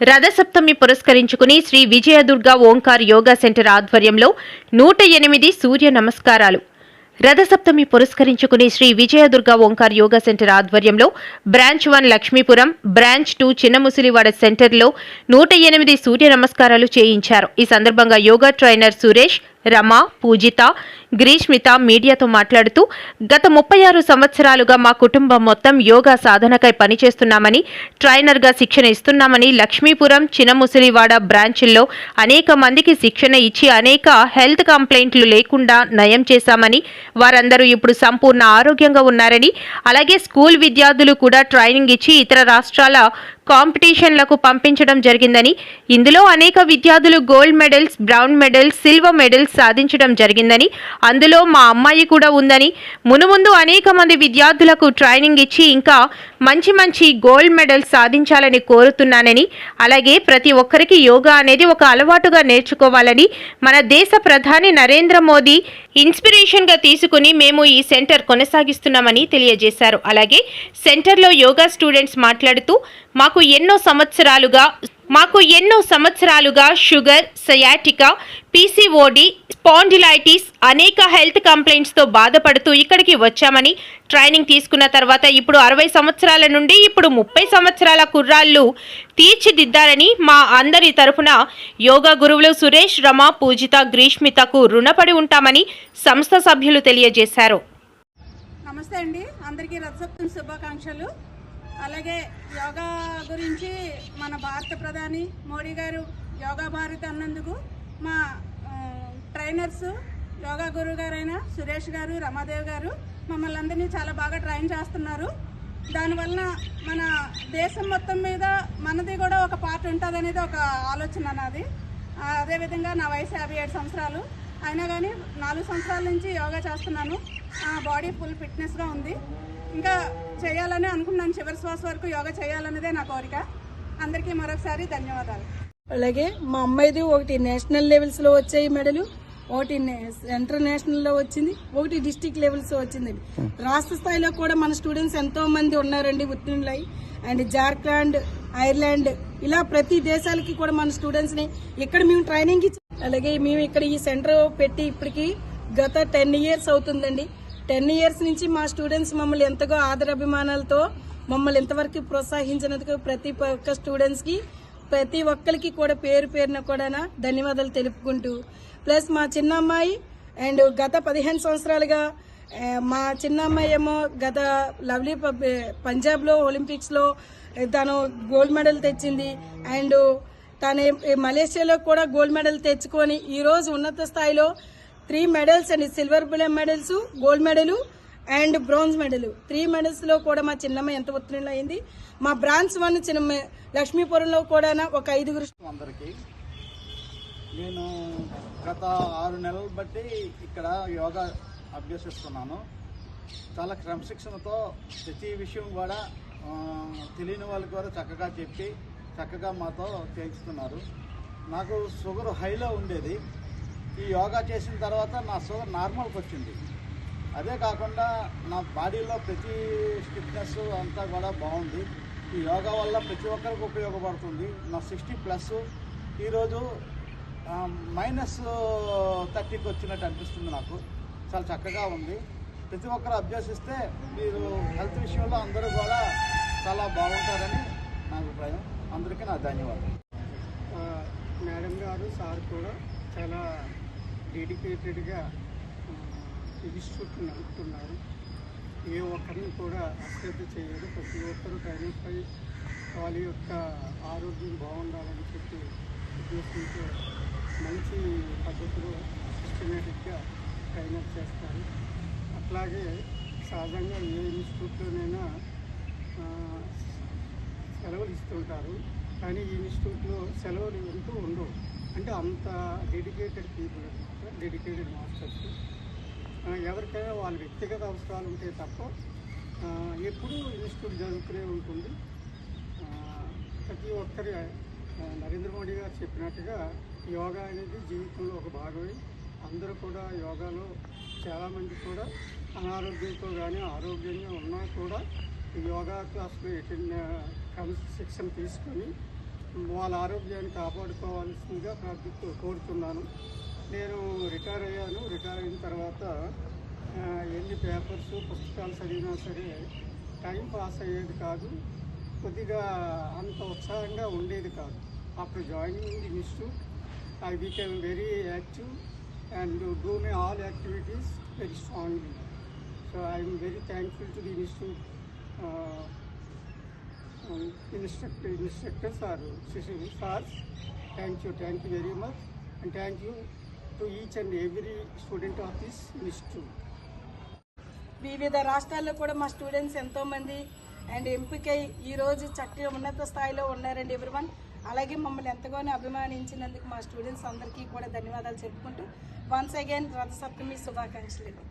రథసప్తమి పురస్కరించుకుని Shri Vijayadurga Omkar yoga centre ఆధ్వర్యంలో 108 సూర్య నమస్కారాలు. రథసప్తమి పురస్కరించుకుని శ్రీ విజయదుర్గ ఓంకార్ యోగా సెంటర్ ఆధ్వర్యంలో బ్రాంచ్ 1 లక్ష్మీపురం, బ్రాంచ్ 2 చిన్నముసిలివాడ సెంటర్లో 108 సూర్య నమస్కారాలు చేయించారు. ఈ సందర్భంగా యోగా ట్రైనర్ సురేష్, రమ, పూజిత, గ్రీష్మిత మీడియాతో మాట్లాడుతూ గత 36 సంవత్సరాలుగా మా కుటుంబం మొత్తం యోగా సాధనకై పనిచేస్తున్నామని, ట్రైనర్గా శిక్షణ ఇస్తున్నామని, లక్ష్మీపురం, చిన్నముసిలివాడ బ్రాంచ్ల్లో అనేక మందికి శిక్షణ ఇచ్చి అనేక హెల్త్ కంప్లైంట్లు లేకుండా నయం చేశామని, వారందరూ ఇప్పుడు సంపూర్ణ ఆరోగ్యంగా ఉన్నారని, అలాగే స్కూల్ విద్యార్థులు కూడా ట్రైనింగ్ ఇచ్చి ఇతర రాష్ట్రాల కాంపిటీషన్లకు పంపించడం జరిగిందని, ఇందులో అనేక విద్యార్థులు gold medals, brown medals, silver medals సాధించడం జరిగిందని, అందులో మా అమ్మాయి కూడా ఉందని, మునుముందు అనేక మంది విద్యార్థులకు ట్రైనింగ్ ఇచ్చి ఇంకా మంచి గోల్డ్ మెడల్స్ సాధించాలని కోరుతున్నానని, అలాగే ప్రతి ఒక్కరికి యోగా అనేది ఒక అలవాటుగా నేర్చుకోవాలని మన దేశ ప్రధాని నరేంద్ర మోదీ ఇన్స్పిరేషన్గా తీసుకుని మేము ఈ సెంటర్ కొనసాగిస్తున్నామని తెలియజేశారు. అలాగే సెంటర్లో యోగా స్టూడెంట్స్ మాట్లాడుతూ మాకు ఎన్నో సంవత్సరాలుగా షుగర్, సయాటికా, పీసీఓడి, స్పాండిలైటిస్ అనేక హెల్త్ కంప్లైంట్స్తో బాధపడుతూ ఇక్కడికి వచ్చామని, ట్రైనింగ్ తీసుకున్న తర్వాత ఇప్పుడు 60 సంవత్సరాల నుండి ఇప్పుడు 30 సంవత్సరాల కుర్రాళ్ళు తీర్చిదిద్దారని మా అందరి తరఫున యోగా గురువులు సురేష్, రమ, పూజిత, గ్రీష్మితకు రుణపడి ఉంటామని సంస్థ సభ్యులు తెలియజేశారు. నమస్తే అండి, అందరికీ రథసప్తమి శుభాకాంక్షలు. అలాగే యోగా గురించి మన భారత ప్రధాని మోడీ గారు యోగా భారతి అన్నందుకు మా ట్రైనర్స్ యోగా గురువు గారైన సురేష్ గారు, రమాదేవ్ గారు మమ్మల్ని అందరినీ చాలా బాగా ట్రైన్ చేస్తున్నారు. దానివల్ల మన దేశం మొత్తం మీద మనది కూడా ఒక పార్ట్ ఉంటుంది అనేది ఒక ఆలోచన నాది. అదేవిధంగా నా వయసు 57 సంవత్సరాలు అయినా కానీ 4 సంవత్సరాల నుంచి యోగా చేస్తున్నాను. బాడీ ఫుల్ ఫిట్నెస్గా ఉంది. ఇంకా చేయాలని అనుకున్నాను, చివరి శ్వాస వరకు యోగా చేయాలన్నదే నా కోరిక. అందరికీ మరొకసారి ధన్యవాదాలు. అలాగే మా అమ్మాయిది ఒకటి నేషనల్ లెవెల్స్లో వచ్చాయి మెడలు, ఒకటి ఇంటర్నేషనల్లో వచ్చింది, ఒకటి డిస్టిక్ లెవెల్స్ వచ్చిందండి. రాష్ట్ర స్థాయిలో కూడా మన స్టూడెంట్స్ ఎంతో మంది ఉన్నారండి ఉత్తీర్ణులై. అండ్ జార్ఖండ్, ఐర్లాండ్ ఇలా ప్రతి దేశాలకి కూడా మన స్టూడెంట్స్ని ఇక్కడ మేము ట్రైనింగ్ ఇచ్చి, అలాగే మేము ఇక్కడ ఈ సెంటర్ పెట్టి ఇప్పటికి గత 10 years అవుతుందండి. 10 years నుంచి మా స్టూడెంట్స్ మమ్మల్ని ఎంతగా ఆదరాభిమానాలతో మమ్మల్ని ఎంతవరకు ప్రోత్సహించినందుకు ప్రతి ఒక్క స్టూడెంట్స్కి ప్రతి ఒక్కరికి కూడా పేరున కూడా ధన్యవాదాలు తెలుపుకుంటూ, ప్లస్ మా చిన్న అమ్మాయి అండ్ గత 15 సంవత్సరాలుగా మా చిన్న అమ్మాయి ఏమో గత లవ్లీ పంజాబ్లో ఒలింపిక్స్లో తను గోల్డ్ మెడల్ తెచ్చింది. అండ్ తను మలేషియాలో కూడా గోల్డ్ మెడల్ తెచ్చుకొని ఈరోజు ఉన్నత స్థాయిలో 3 medals అండి, silver medals, gold medal and bronze medal, 3 medals లో కూడా మా చిన్నమ్మ ఎంత ఉత్తీర్ణులు అయింది. మా బ్రాంచ్ 1 చిన్న లక్ష్మీపురంలో కూడా ఒక 5 అందరికీ నేను గత 6 నెలలు బట్టి ఇక్కడ యోగా అభ్యసిస్తున్నాను. చాలా క్రమశిక్షణతో ప్రతి విషయం కూడా తెలియని వాళ్ళకి కూడా చక్కగా చెప్పి చక్కగా మాతో చేయించుతున్నారు. నాకు షుగర్ హైలో ఉండేది. ఈ యోగా చేసిన తర్వాత నా షుగర్ నార్మల్కి వచ్చింది. అదే కాకుండా నా బాడీలో ప్రతి స్టిఫ్నెస్ అంతా కూడా బాగుంది. ఈ యోగా వల్ల ప్రతి ఒక్కరికి ఉపయోగపడుతుంది. నా 60+ ఈరోజు -30కి వచ్చినట్టు అనిపిస్తుంది. నాకు చాలా చక్కగా ఉంది. ప్రతి ఒక్కరు అభ్యసిస్తే మీరు హెల్త్ విషయంలో అందరూ కూడా చాలా బాగుంటారని నా అభిప్రాయం. అందరికీ నా ధన్యవాదాలు. మేడం గారు, సార్ కూడా చాలా డెడికేటెడ్గా ఇన్స్టిట్యూట్ నడుపుతున్నారు. ఏ ఒక్కరిని కూడా అశ్రద్ధ చేయరు. ప్రతి ఒక్కరు ట్రైనింగ్పై వాళ్ళ యొక్క ఆరోగ్యం బాగుండాలని చెప్పి ఉద్దేశంతో మంచి పద్ధతిలో సిస్టమేటిక్గా ట్రైనప్ చేస్తారు. అట్లాగే సహజంగా ఏ ఇన్స్టిట్యూట్లోనైనా సెలవులు ఇస్తుంటారు, కానీ ఈ ఇన్స్టిట్యూట్లో సెలవులు ఎంతో ఉండవు. అంటే అంత డెడికేటెడ్ పీపుల్, డెడికేటెడ్ మాస్టర్స్. ఎవరికైనా వాళ్ళ వ్యక్తిగత అవసరాలు ఉంటే తప్ప ఎప్పుడూ ఇన్స్టిట్యూట్ జరుగుతూనే ఉంటుంది. ప్రతి ఒక్కరి నరేంద్ర మోడీ గారు చెప్పినట్టుగా యోగా అనేది జీవితంలో ఒక భాగమే. అందరూ కూడా యోగాలో చాలామంది కూడా అనారోగ్యంతో కానీ ఆరోగ్యంగా ఉన్నా కూడా యోగా క్లాసులో శిక్షణ తీసుకొని వాళ్ళ ఆరోగ్యాన్ని కాపాడుకోవాల్సిందిగా కోరుతున్నాను. నేను రిటైర్ అయ్యాను. రిటైర్ అయిన తర్వాత ఎన్ని పేపర్స్ పుస్తకాలు చదివినా సరే టైం పాస్ అయ్యేది కాదు, కొద్దిగా అంత ఉత్సాహంగా ఉండేది కాదు. After joining the institute I became very active and do my all activities very strongly. So I am very thankful to the institute instructors or stars. Thank you very much, and thank you to each and every student of this institute. వివిధ రాష్ట్రాల్లో కూడా మా students ఎంతో మంది and ఎంపికై ఈరోజు చక్కగా ఉన్నత స్థాయిలో ఉన్నారండి ఎవ్రీవన్. అలాగే మమ్మల్ని ఎంతగానో అభిమానించినందుకు మా స్టూడెంట్స్ అందరికీ కూడా ధన్యవాదాలు చెప్పుకుంటూ వన్స్ అగైన్ రథసప్తమి శుభాకాంక్షలు.